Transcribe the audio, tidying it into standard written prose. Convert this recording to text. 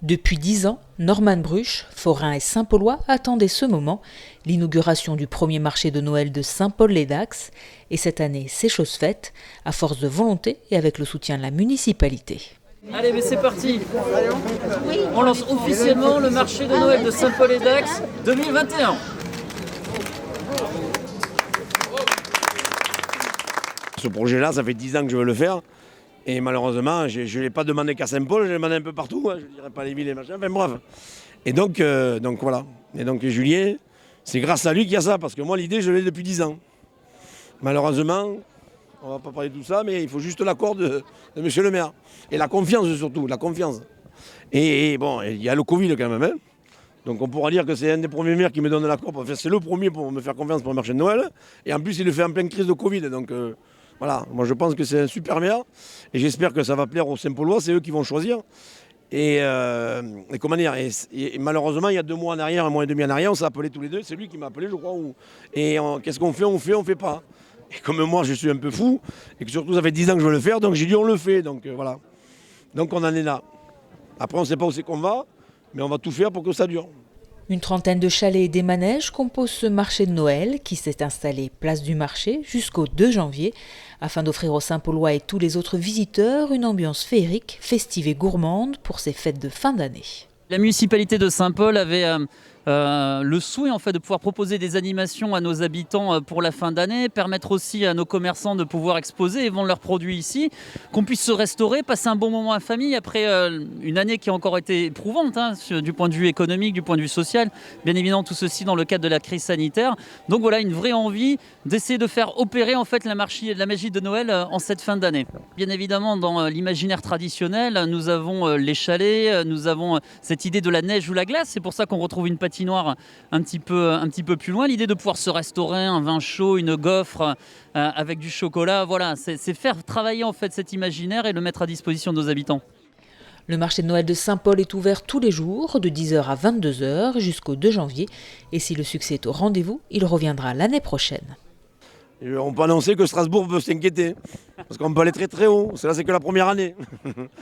Depuis 10 ans, Norman Bruch, forain et Saint-Paulois attendaient ce moment, l'inauguration du premier marché de Noël de Saint-Paul-les-Dax. Et cette année, c'est chose faite, à force de volonté et avec le soutien de la municipalité. Allez, mais c'est parti. On lance officiellement le marché de Noël de Saint-Paul-les-Dax 2021. Ce projet-là, ça fait 10 ans que je veux le faire. Et malheureusement, je ne l'ai pas demandé qu'à Saint-Paul, je l'ai demandé un peu partout. Je ne dirais pas les villes et machin, enfin bref. Et donc voilà. Et donc Julien, c'est grâce à lui qu'il y a ça, parce que moi l'idée, je l'ai depuis 10 ans. Malheureusement, on ne va pas parler de tout ça, mais il faut juste l'accord de monsieur le maire. Et la confiance surtout, la confiance. Et bon, il y a le Covid quand même. Hein. Donc on pourra dire que c'est un des premiers maires qui me donne l'accord. Enfin, c'est le premier pour me faire confiance pour le marché de Noël. Et en plus, il le fait en pleine crise de Covid. Donc voilà, moi je pense que c'est un super maire. Et j'espère que ça va plaire aux Saint-Paulois, c'est eux qui vont choisir. Et comment dire, et malheureusement, il y a 2 mois en arrière, un mois et demi en arrière, on s'est appelés tous les deux. C'est lui qui m'a appelé, je crois. Et qu'est-ce qu'on fait? On fait pas. Et comme moi, je suis un peu fou, et que surtout, ça fait 10 ans que je veux le faire, donc j'ai dit on le fait. Donc voilà. Donc on en est là. Après, on ne sait pas où c'est qu'on va, mais on va tout faire pour que ça dure. Une trentaine de chalets et des manèges composent ce marché de Noël qui s'est installé place du marché jusqu'au 2 janvier afin d'offrir aux Saint-Paulois et tous les autres visiteurs une ambiance féerique, festive et gourmande pour ces fêtes de fin d'année. La municipalité de Saint-Paul avait le souhait en fait de pouvoir proposer des animations à nos habitants pour la fin d'année, permettre aussi à nos commerçants de pouvoir exposer et vendre leurs produits ici, qu'on puisse se restaurer, passer un bon moment en famille après une année qui a encore été éprouvante du point de vue économique, du point de vue social, bien évidemment tout ceci dans le cadre de la crise sanitaire. Donc voilà, une vraie envie d'essayer de faire opérer en fait la magie de Noël en cette fin d'année. Bien évidemment dans l'imaginaire traditionnel, nous avons les chalets, nous avons cette idée de la neige ou la glace, c'est pour ça qu'on retrouve une patinoire un petit peu plus loin. L'idée de pouvoir se restaurer, un vin chaud, une gaufre avec du chocolat, voilà, c'est faire travailler en fait cet imaginaire et le mettre à disposition de nos habitants. Le marché de Noël de Saint-Paul est ouvert tous les jours de 10h à 22h jusqu'au 2 janvier. Et si le succès est au rendez-vous, il reviendra l'année prochaine. Et on peut annoncer que Strasbourg peut s'inquiéter, parce qu'on peut aller très très haut. Là, c'est que la première année.